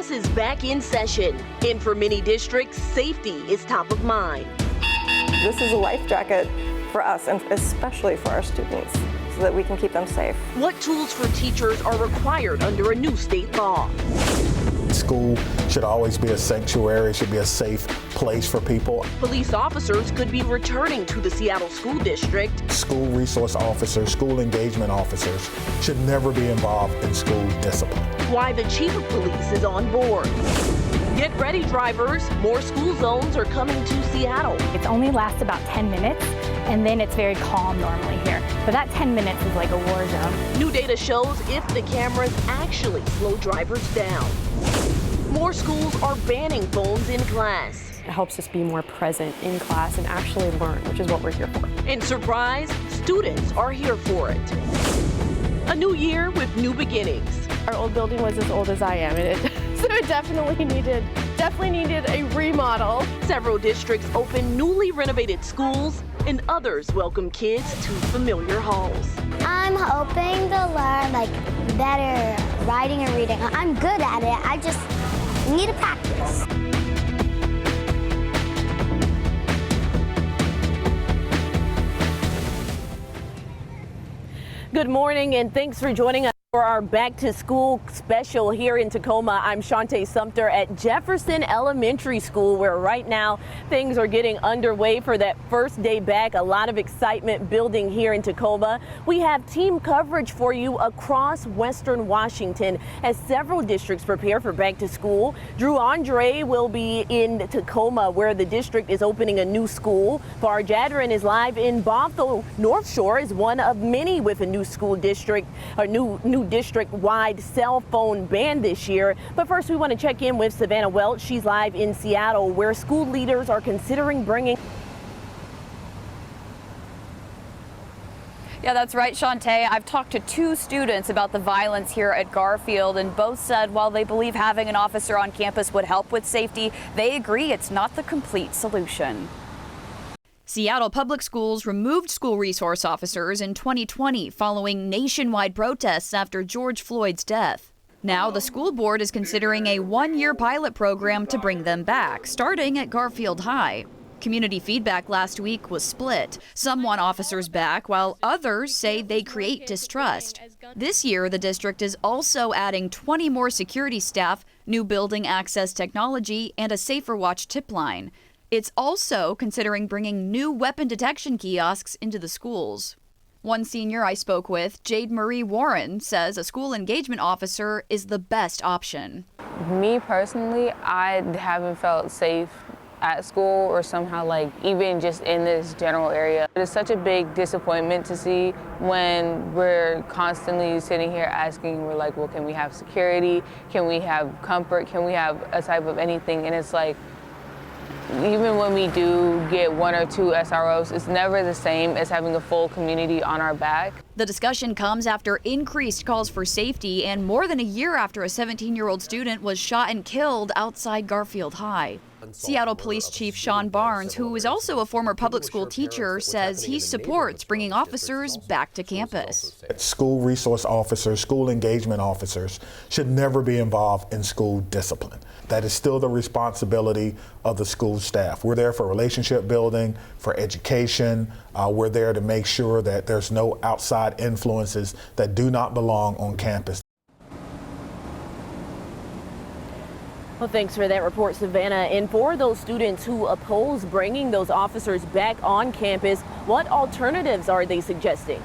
Class is back in session, and for many districts, safety is top of mind. This is a life jacket for us, and especially for our students, so that we can keep them safe. What tools for teachers are required under a new state law? School should always be a sanctuary, should be a safe place for people. Police officers could be returning to the Seattle School District. School resource officers, school engagement officers should never be involved in school discipline. Why the chief of police is on board. Get ready, drivers. More school zones are coming to Seattle. It only lasts about 10 minutes, and then it's very calm normally here. But that 10 minutes is like a war zone. New data shows if the cameras actually slow drivers down. More schools are banning phones in class. It helps us be more present in class and actually learn, which is what we're here for. And surprise, students are here for it. A new year with new beginnings. Our old building was as old as I am, so it definitely needed a remodel. Several districts open newly renovated schools, and others welcome kids to familiar halls. I'm hoping to learn better writing and reading. I'm good at it. I just need to practice. Good morning, and thanks for joining us for our back to school special here in Tacoma. I'm Shantae Sumter at Jefferson Elementary School, where right now things are getting underway for that first day back. A lot of excitement building here in Tacoma. We have team coverage for you across Western Washington as several districts prepare for back to school. Drew Andre will be in Tacoma, where the district is opening a new school. Bar Jadrin is live in Bothell. North Shore is one of many with a new school district, or new district-wide cell phone ban this year. But first, we want to check in with Savannah Welch. She's live in Seattle, where school leaders are considering bringing. Yeah, that's right, Shantae. I've talked to two students about the violence here at Garfield, and both said while they believe having an officer on campus would help with safety, they agree it's not the complete solution. Seattle Public Schools removed school resource officers in 2020 following nationwide protests after George Floyd's death. Now the school board is considering a one-year pilot program to bring them back, starting at Garfield High. Community feedback last week was split. Some want officers back, while others say they create distrust. This year, the district is also adding 20 more security staff, new building access technology, and a Safer Watch tip line. It's also considering bringing new weapon detection kiosks into the schools. One senior I spoke with, Jade Marie Warren, says a school engagement officer is the best option. Me personally, I haven't felt safe at school or somehow even just in this general area. It's such a big disappointment to see when we're constantly sitting here asking, we're like, well, can we have security? Can we have comfort? Can we have a type of anything? And it's like, even when we do get one or two SROs, it's never the same as having a full community on our back. The discussion comes after increased calls for safety and more than a year after a 17-year-old student was shot and killed outside Garfield High. Seattle Police Chief Sean Barnes, who is also a former public school teacher, says he supports bringing officers back to campus. School resource officers, school engagement officers should never be involved in school discipline. That is still the responsibility of the school staff. We're there for relationship building, for education. We're there to make sure that there's no outside influences that do not belong on campus. Well, thanks for that report, Savannah. And for those students who oppose bringing those officers back on campus, what alternatives are they suggesting?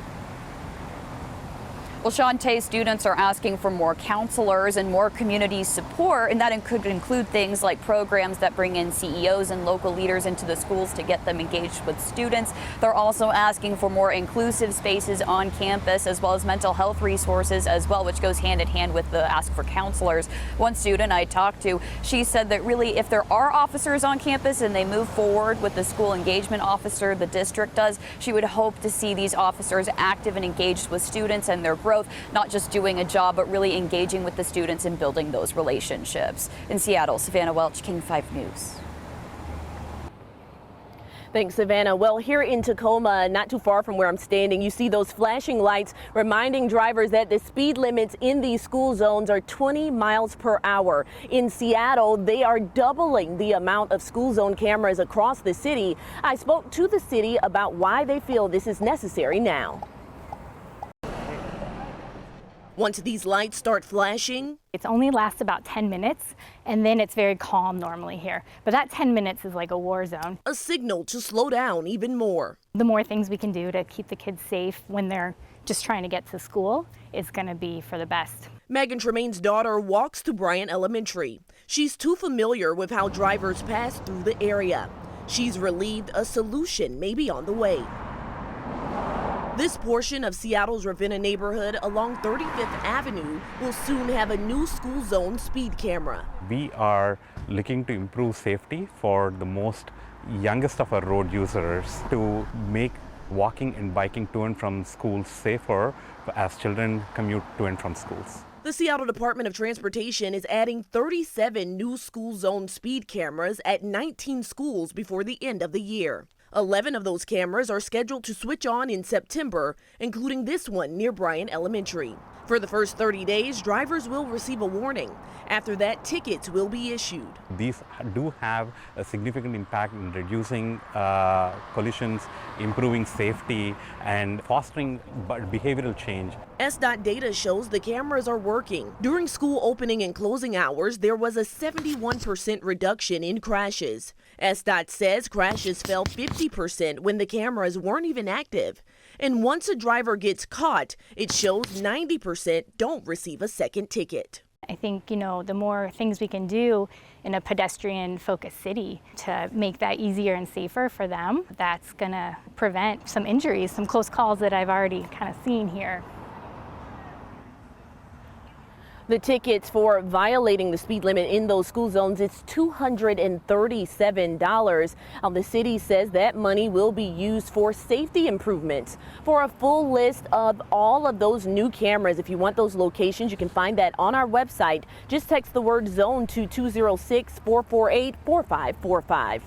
Well, Shantae, students are asking for more counselors and more community support, and that could include things like programs that bring in CEOs and local leaders into the schools to get them engaged with students. They're also asking for more inclusive spaces on campus, as well as mental health resources as well, which goes hand in hand with the ask for counselors. One student I talked to, she said that really if there are officers on campus and they move forward with the school engagement officer, the district does, she would hope to see these officers active and engaged with students and their growth, not just doing a job, but really engaging with the students and building those relationships. In Seattle, Savannah Welch, King 5 News. Thanks, Savannah. Well, here in Tacoma, not too far from where I'm standing, you see those flashing lights reminding drivers that the speed limits in these school zones are 20 miles per hour. In Seattle, they are doubling the amount of school zone cameras across the city. I spoke to the city about why they feel this is necessary now. Once these lights start flashing, it only lasts about 10 minutes, and then it's very calm normally here. But that 10 minutes is like a war zone. A signal to slow down even more. The more things we can do to keep the kids safe when they're just trying to get to school is going to be for the best. Megan Tremaine's daughter walks to Bryant Elementary. She's too familiar with how drivers pass through the area. She's relieved a solution may be on the way. This portion of Seattle's Ravenna neighborhood along 35th Avenue will soon have a new school zone speed camera. We are looking to improve safety for the most youngest of our road users to make walking and biking to and from schools safer as children commute to and from schools. The Seattle Department of Transportation is adding 37 new school zone speed cameras at 19 schools before the end of the year. 11 of those cameras are scheduled to switch on in September, including this one near Bryant Elementary. For the first 30 days, drivers will receive a warning. After that, tickets will be issued. These do have a significant impact in reducing collisions, improving safety, and fostering behavioral change. SDOT data shows the cameras are working. During school opening and closing hours, there was a 71% reduction in crashes. SDOT says crashes fell 50% when the cameras weren't even active. And once a driver gets caught, it shows 90% don't receive a second ticket. I think, the more things we can do in a pedestrian-focused city to make that easier and safer for them, that's going to prevent some injuries, some close calls that I've already kind of seen here. The tickets for violating the speed limit in those school zones, it's $237. The city says that money will be used for safety improvements. For a full list of all of those new cameras, if you want those locations, you can find that on our website. Just text the word zone to 206-448-4545.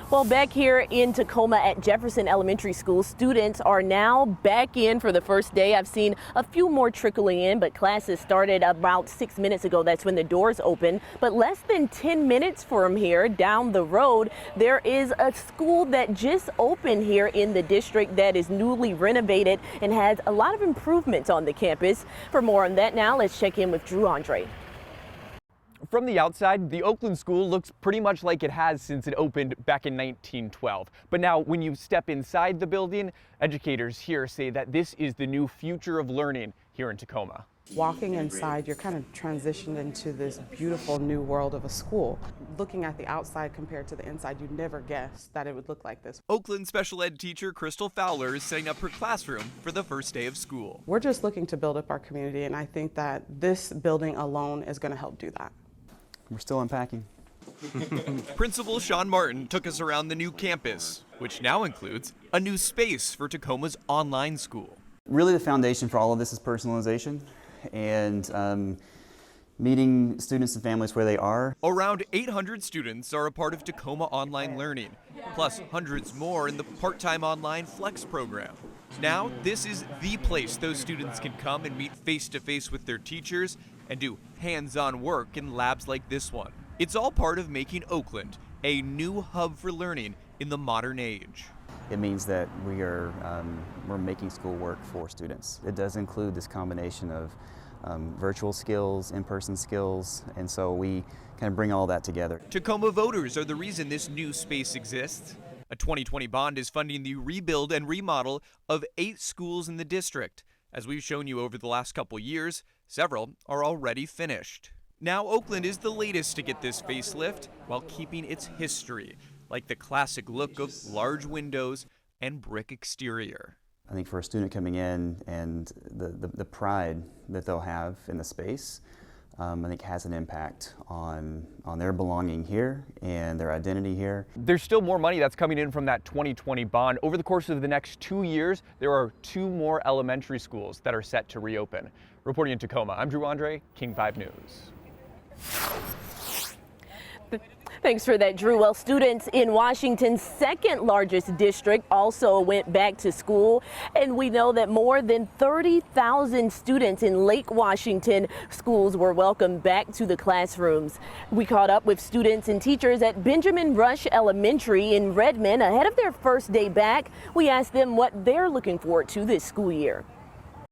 Well, back here in Tacoma at Jefferson Elementary School, students are now back in for the first day. I've seen a few more trickling in, but classes started about 6 minutes ago. That's when the doors open. But less than 10 minutes from here down the road, there is a school that just opened here in the district that is newly renovated and has a lot of improvements on the campus. For more on that now, let's check in with Drew Andre. From the outside, the Oakland School looks pretty much like it has since it opened back in 1912. But now when you step inside the building, educators here say that this is the new future of learning here in Tacoma. Walking inside, you're kind of transitioned into this beautiful new world of a school. Looking at the outside compared to the inside, you'd never guess that it would look like this. Oakland special ed teacher Crystal Fowler is setting up her classroom for the first day of school. We're just looking to build up our community, and I think that this building alone is going to help do that. We're still unpacking. Principal Sean Martin took us around the new campus, which now includes a new space for Tacoma's online school. Really the foundation for all of this is personalization and meeting students and families where they are. Around 800 students are a part of Tacoma Online Learning, plus hundreds more in the part-time online Flex program. Now, this is the place those students can come and meet face-to-face with their teachers and do hands-on work in labs like this one. It's all part of making Oakland a new hub for learning in the modern age. It means that we're making school work for students. It does include this combination of virtual skills, in-person skills, and so we kind of bring all that together. Tacoma voters are the reason this new space exists. A 2020 bond is funding the rebuild and remodel of 8 schools in the district. As we've shown you over the last couple years, several are already finished. Now Oakland is the latest to get this facelift while keeping its history, like the classic look of large windows and brick exterior. I think for a student coming in and the pride that they'll have in the space, I think has an impact on their belonging here and their identity here. There's still more money that's coming in from that 2020 bond. Over the course of the next 2 years, there are 2 more elementary schools that are set to reopen. Reporting in Tacoma, I'm Drew Andre, King 5 News. Thanks for that, Drew. Well, students in Washington's second largest district also went back to school, and we know that more than 30,000 students in Lake Washington schools were welcomed back to the classrooms. We caught up with students and teachers at Benjamin Rush Elementary in Redmond ahead of their first day back. We asked them what they're looking forward to this school year.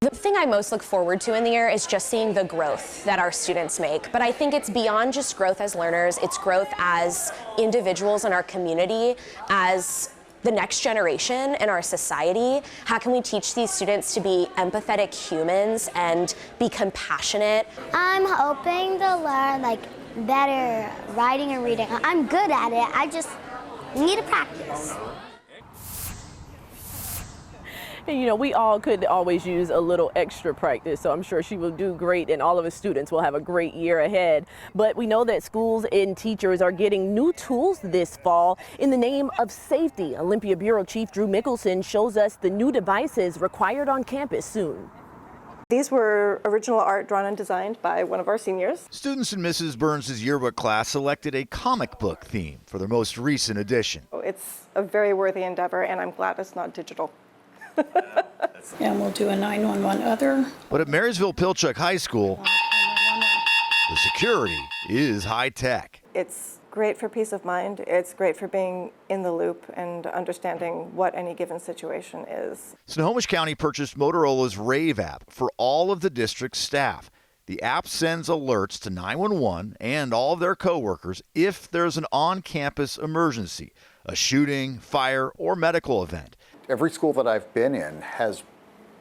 The thing I most look forward to in the year is just seeing the growth that our students make. But I think it's beyond just growth as learners, it's growth as individuals in our community, as the next generation in our society. How can we teach these students to be empathetic humans and be compassionate? I'm hoping to learn better writing and reading. I'm good at it, I just need to practice. And, you know, we all could always use a little extra practice, so I'm sure she will do great and all of the students will have a great year ahead. But we know that schools and teachers are getting new tools this fall in the name of safety. Olympia Bureau Chief Drew Mickelson shows us the new devices required on campus soon. These were original art drawn and designed by one of our seniors. Students in Mrs. Burns' yearbook class selected a comic book theme for their most recent edition. It's a very worthy endeavor, and I'm glad it's not digital. And we'll do a 911 other. But at Marysville-Pilchuck High School, the security is high tech. It's great for peace of mind. It's great for being in the loop and understanding what any given situation is. Snohomish County purchased Motorola's Rave app for all of the district's staff. The app sends alerts to 911 and all of their coworkers if there's an on-campus emergency, a shooting, fire, or medical event. Every school that I've been in has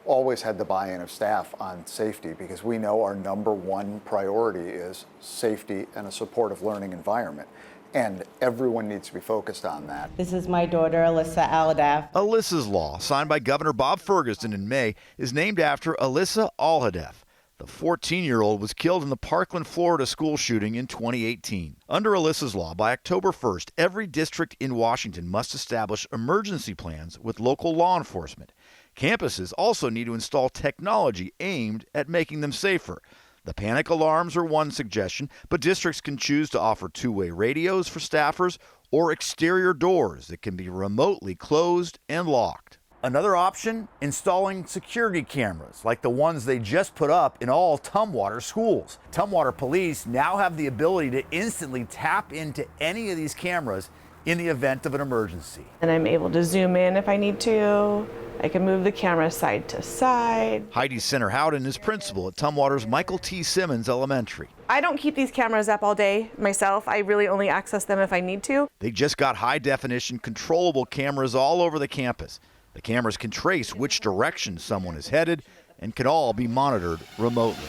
always had the buy-in of staff on safety because we know our number one priority is safety and a supportive learning environment. And everyone needs to be focused on that. This is my daughter, Alyssa Alhadeff. Alyssa's Law, signed by Governor Bob Ferguson in May, is named after Alyssa Alhadeff. The 14-year-old was killed in the Parkland, Florida school shooting in 2018. Under Alyssa's Law, by October 1st, every district in Washington must establish emergency plans with local law enforcement. Campuses also need to install technology aimed at making them safer. The panic alarms are one suggestion, but districts can choose to offer two-way radios for staffers or exterior doors that can be remotely closed and locked. Another option, installing security cameras like the ones they just put up in all Tumwater schools. Tumwater police now have the ability to instantly tap into any of these cameras in the event of an emergency. And I'm able to zoom in if I need to. I can move the camera side to side. Heidi Center-Howden is principal at Tumwater's Michael T. Simmons Elementary. I don't keep these cameras up all day myself. I really only access them if I need to. They just got high-definition controllable cameras all over the campus. The cameras can trace which direction someone is headed and can all be monitored remotely.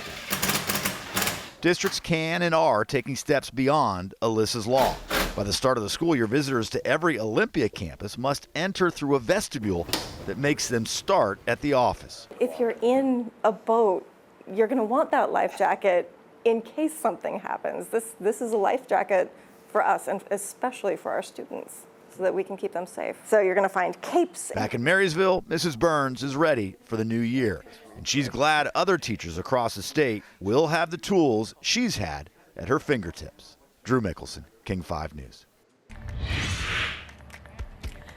Districts can and are taking steps beyond Alyssa's Law. By the start of the school year, visitors to every Olympia campus must enter through a vestibule that makes them start at the office. If you're in a boat, you're going to want that life jacket in case something happens. This is a life jacket for us and especially for our students, so that we can keep them safe. So you're going to find capes. Back in Marysville, Mrs. Burns is ready for the new year, and she's glad other teachers across the state will have the tools she's had at her fingertips. Drew Mickelson, King 5 News.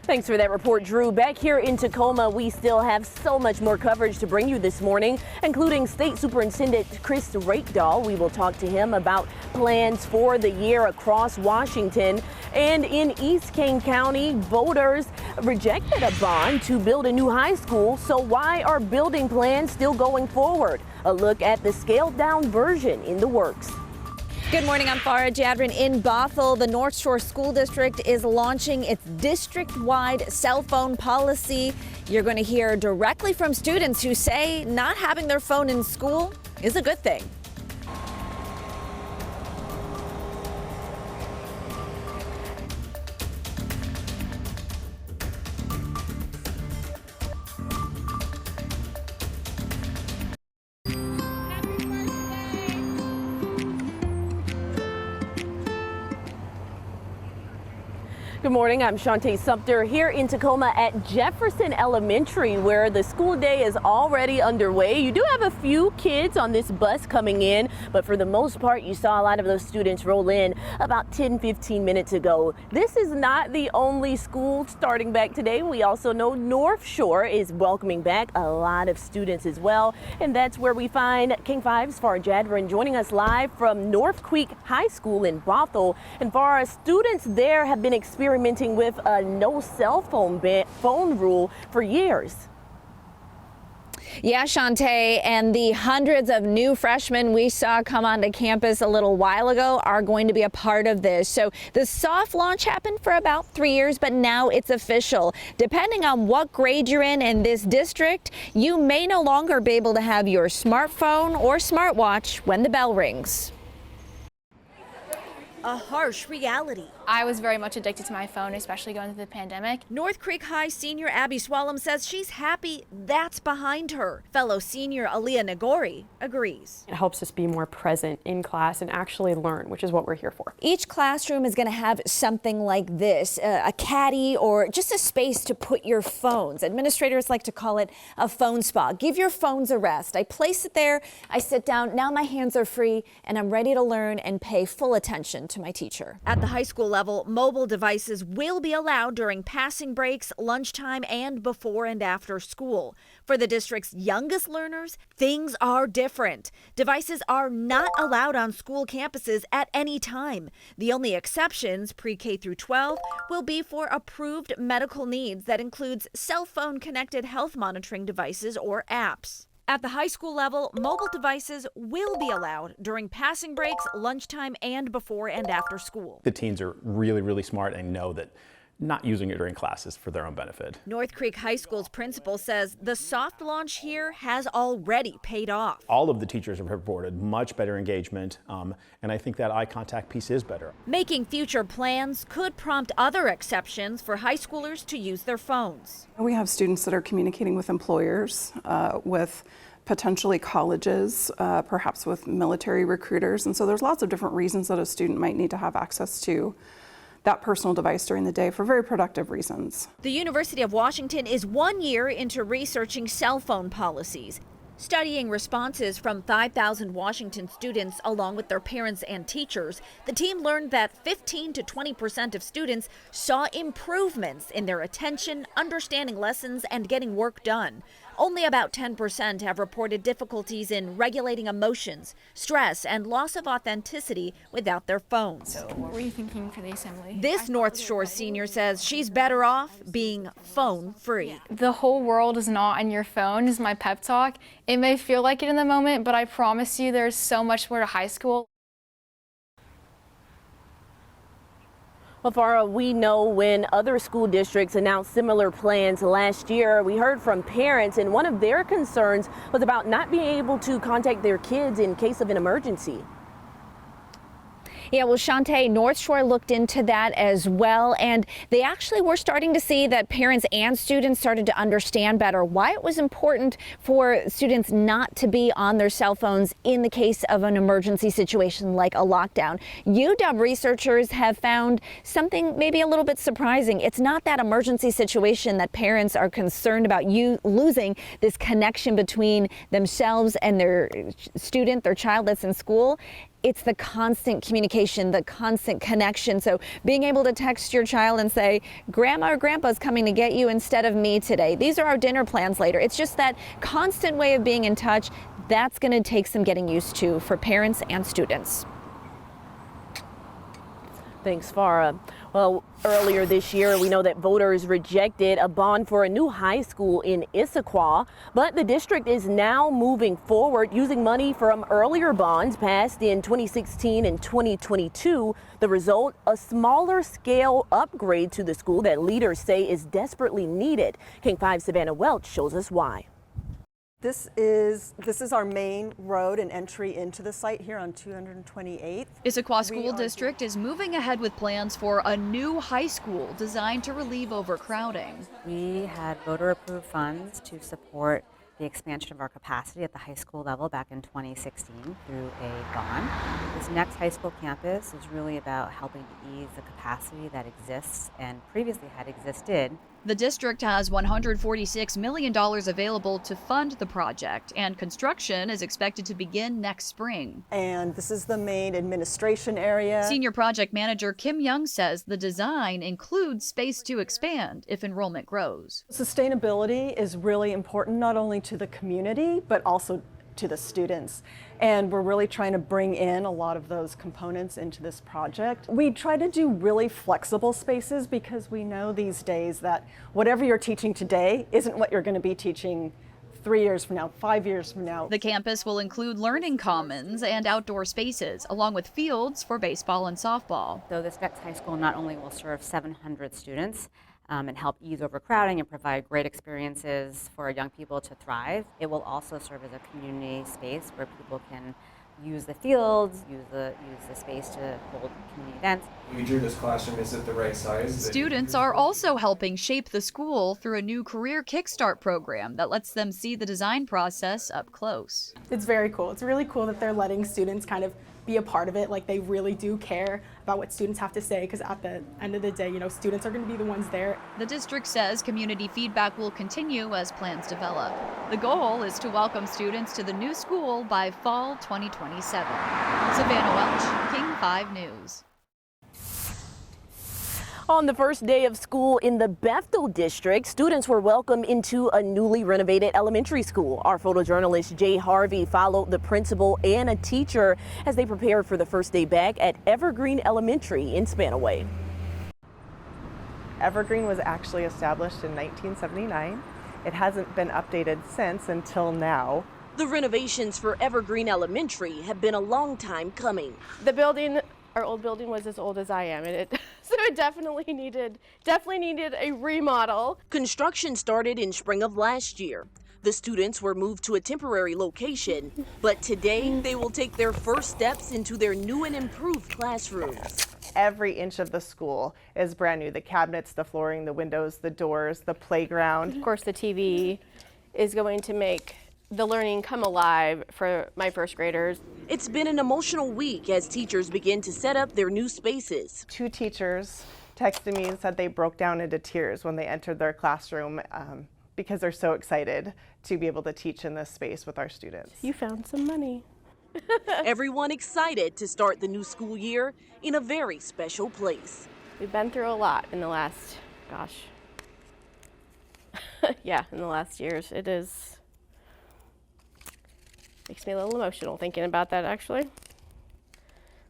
Thanks for that report, Drew. Back here in Tacoma, we still have so much more coverage to bring you this morning, including State Superintendent Chris Rakedahl. We will talk to him about plans for the year across Washington. And in East Kane County, voters rejected a bond to build a new high school. So why are building plans still going forward? A look at the scaled-down version in the works. Good morning, I'm Farah Jadrin in Bothell. The North Shore School District is launching its district-wide cell phone policy. You're going to hear directly from students who say not having their phone in school is a good thing. Good morning, I'm Shantae Sumter here in Tacoma at Jefferson Elementary, where the school day is already underway. You do have a few kids on this bus coming in, but for the most part, you saw a lot of those students roll in about 10-15 minutes ago. This is not the only school starting back today. We also know North Shore is welcoming back a lot of students as well, and that's where we find King 5's Farah Jadron joining us live from North Creek High School in Bothell. And Farah, students there have been experiencing with a no cell phone rule for years. Yeah, Shantae, and the hundreds of new freshmen we saw come onto campus a little while ago are going to be a part of this. So the soft launch happened for about 3 years, but now it's official. Depending on what grade you're in this district, you may no longer be able to have your smartphone or smartwatch when the bell rings. A harsh reality. I was very much addicted to my phone, especially going through the pandemic. North Creek High senior Abby Swallam says she's happy that's behind her. Fellow senior Aaliyah Nagori agrees. It helps us be more present in class and actually learn, which is what we're here for. Each classroom is going to have something like this, a caddy or just a space to put your phones. Administrators like to call it a phone spa. Give your phones a rest. I place it there, I sit down, now my hands are free and I'm ready to learn and pay full attention to my teacher. At the high school level, mobile devices will be allowed during passing breaks, lunchtime, and before and after school. For the district's youngest learners, things are different. Devices are not allowed on school campuses at any time. The only exceptions, pre-K through 12, will be for approved medical needs that includes cell phone connected health monitoring devices or apps. At the high school level, mobile devices will be allowed during passing breaks, lunchtime, and before and after school. The teens are really smart and know that not using it during class is for their own benefit. North Creek High School's principal says the soft launch here has already paid off. All of the teachers have reported much better engagement, and I think that eye contact piece is better. Making future plans could prompt other exceptions for high schoolers to use their phones. We have students that are communicating with employers, with potentially colleges, perhaps with military recruiters. And so there's lots of different reasons that a student might need to have access to that personal device during the day for very productive reasons. The University of Washington is 1 year into researching cell phone policies. Studying responses from 5,000 Washington students along with their parents and teachers, the team learned that 15 to 20% of students saw improvements in their attention, understanding lessons, and getting work done. Only about 10% have reported difficulties in regulating emotions, stress, and loss of authenticity without their phones. So what were you thinking for the assembly? This North Shore senior says she's better off being phone-free. The whole world is not on your phone is my pep talk. It may feel like it in the moment, but I promise you there's so much more to high school. Well, Farah, we know when other school districts announced similar plans last year, we heard from parents, and one of their concerns was about not being able to contact their kids in case of an emergency. Yeah, well, Shantae, North Shore looked into that as well, and they actually were starting to see that parents and students started to understand better why it was important for students not to be on their cell phones in the case of an emergency situation like a lockdown. UW researchers have found something maybe a little bit surprising. It's not that emergency situation that parents are concerned about you losing this connection between themselves and their student, their child that's in school. It's the constant communication, the constant connection. So being able to text your child and say, Grandma or Grandpa's coming to get you instead of me today. These are our dinner plans later. It's just that constant way of being in touch. That's going to take some getting used to for parents and students. Thanks, Farah. Well, earlier this year, we know that voters rejected a bond for a new high school in Issaquah, but the district is now moving forward using money from earlier bonds passed in 2016 and 2022. The result, a smaller scale upgrade to the school that leaders say is desperately needed. King 5's Savannah Welch shows us why. This is our main road and entry into the site here on 228th. Issaquah School District is moving ahead with plans for a new high school designed to relieve overcrowding. We had voter-approved funds to support the expansion of our capacity at the high school level back in 2016 through a bond. This next high school campus is really about helping to ease the capacity that exists and previously had existed. The district has $146 million available to fund the project, and construction is expected to begin next spring. And this is the main administration area. Senior project manager Kim Young says the design includes space to expand if enrollment grows. Sustainability is really important not only to the community, but also to the students. And we're really trying to bring in a lot of those components into this project. We try to do really flexible spaces because we know these days that whatever you're teaching today isn't what you're going to be teaching 3 years from now, 5 years from now. The campus will include learning commons and outdoor spaces, along with fields for baseball and softball. So this next high school not only will serve 700 students, and help ease overcrowding and provide great experiences for young people to thrive. It will also serve as a community space where people can use the fields, use the space to hold community events. We drew this classroom. Is it the right size? Students are also helping shape the school through a new career kickstart program that lets them see the design process up close. It's very cool. It's really cool that they're letting students kind of be a part of it. Like, they really do care about what students have to say, because at the end of the day, students are going to be the ones there. The district says community feedback will continue as plans develop. The goal is to welcome students to the new school by fall 2027. Savannah Welch, King 5 News. On the first day of school in the Bethel district, students were welcomed into a newly renovated elementary school. Our photojournalist Jay Harvey followed the principal and a teacher as they prepared for the first day back at Evergreen Elementary in Spanaway. Evergreen was actually established in 1979. It hasn't been updated since until now. The renovations for Evergreen Elementary have been a long time coming. The building, our old building, was as old as I am, and so it definitely needed a remodel. Construction started in spring of last year. The students were moved to a temporary location, but today they will take their first steps into their new and improved classrooms. Every inch of the school is brand new. The cabinets, the flooring, the windows, the doors, the playground. Of course, the TV is going to make the learning come alive for my first graders. It's been an emotional week as teachers begin to set up their new spaces. 2 teachers texted me and said they broke down into tears when they entered their classroom because they're so excited to be able to teach in this space with our students. You found some money. Everyone excited to start the new school year in a very special place. We've been through a lot in the last, in the last years. It is. Makes me a little emotional thinking about that, actually.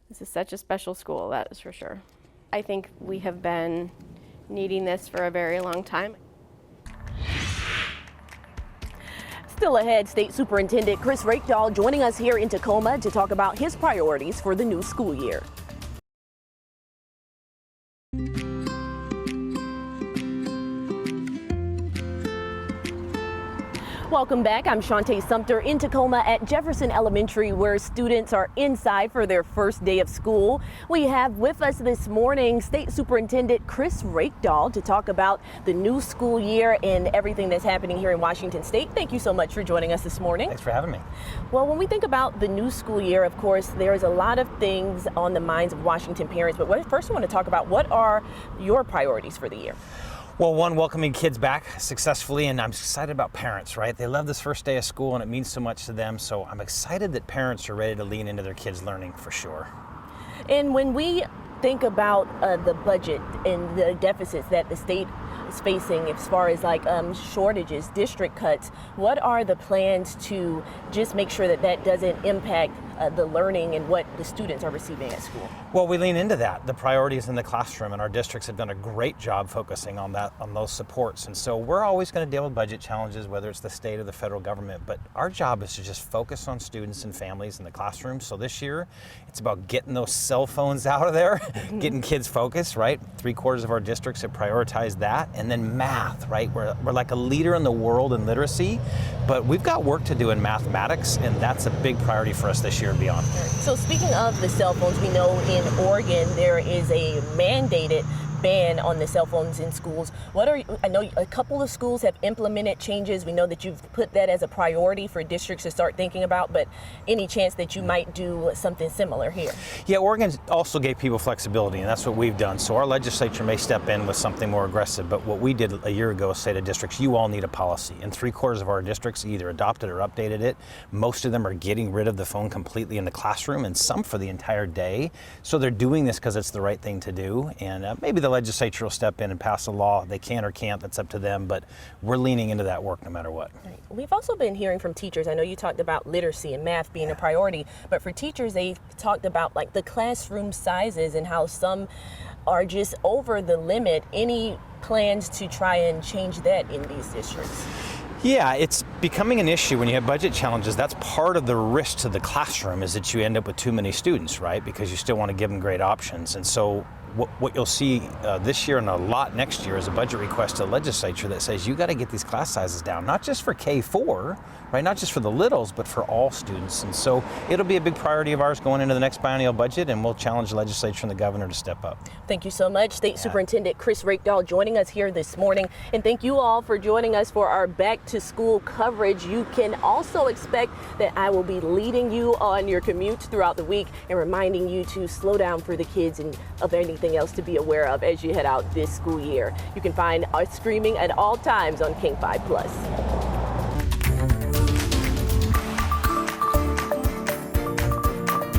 This is such a special school, that is for sure. I think we have been needing this for a very long time. Still ahead, State Superintendent Chris Rakedahl joining us here in Tacoma to talk about his priorities for the new school year. Welcome back. I'm Shantae Sumter in Tacoma at Jefferson Elementary, where students are inside for their first day of school. We have with us this morning State Superintendent Chris Rakedahl to talk about the new school year and everything that's happening here in Washington State. Thank you so much for joining us this morning. Thanks for having me. Well, when we think about the new school year, of course, there's a lot of things on the minds of Washington parents. But first, I want to talk about what are your priorities for the year? Well, one, welcoming kids back successfully, and I'm excited about parents, right? They love this first day of school and it means so much to them, so I'm excited that parents are ready to lean into their kids' learning for sure. And when we think about the budget and the deficits that the state is facing as far as shortages, district cuts, what are the plans to just make sure that that doesn't impact the learning and what the students are receiving at school? Well, we lean into that, the priorities in the classroom, and our districts have done a great job focusing on those supports. And so we're always going to deal with budget challenges, whether it's the state or the federal government, but our job is to just focus on students and families in the classroom. So this year, it's about getting those cell phones out of there, getting kids focused, right? 3/4 of our districts have prioritized that. And then math, right? We're like a leader in the world in literacy, but we've got work to do in mathematics, and that's a big priority for us this year and beyond. So speaking of the cell phones, we know in Oregon there is a mandated ban on the cell phones in schools. I know a couple of schools have implemented changes. We know that you've put that as a priority for districts to start thinking about, but any chance that you might do something similar here? Yeah, Oregon also gave people flexibility, and that's what we've done. So our legislature may step in with something more aggressive, but what we did a year ago is say to districts, you all need a policy. And 3/4 of our districts either adopted or updated it. Most of them are getting rid of the phone completely in the classroom, and some for the entire day. So they're doing this because it's the right thing to do, and maybe the legislature will step in and pass a law. They can or can't, that's up to them, but we're leaning into that work no matter what. Right. We've also been hearing from teachers. I know you talked about literacy and math being a priority, but for teachers, they talked about like the classroom sizes and how some are just over the limit. Any plans to try and change that in these districts? Yeah, it's becoming an issue when you have budget challenges. That's part of the risk to the classroom, is that you end up with too many students, right? Because you still want to give them great options. And so what you'll see this year and a lot next year is a budget request to the legislature that says you got to get these class sizes down, not just for K-4, right? Not just for the littles, but for all students. And so it'll be a big priority of ours going into the next biennial budget, and we'll challenge the legislature and the governor to step up. Thank you so much, State Superintendent Chris Rakedahl, joining us here this morning. And thank you all for joining us for our back to school coverage. You can also expect that I will be leading you on your commutes throughout the week and reminding you to slow down for the kids and of anything else to be aware of as you head out this school year. You can find our streaming at all times on King 5 Plus.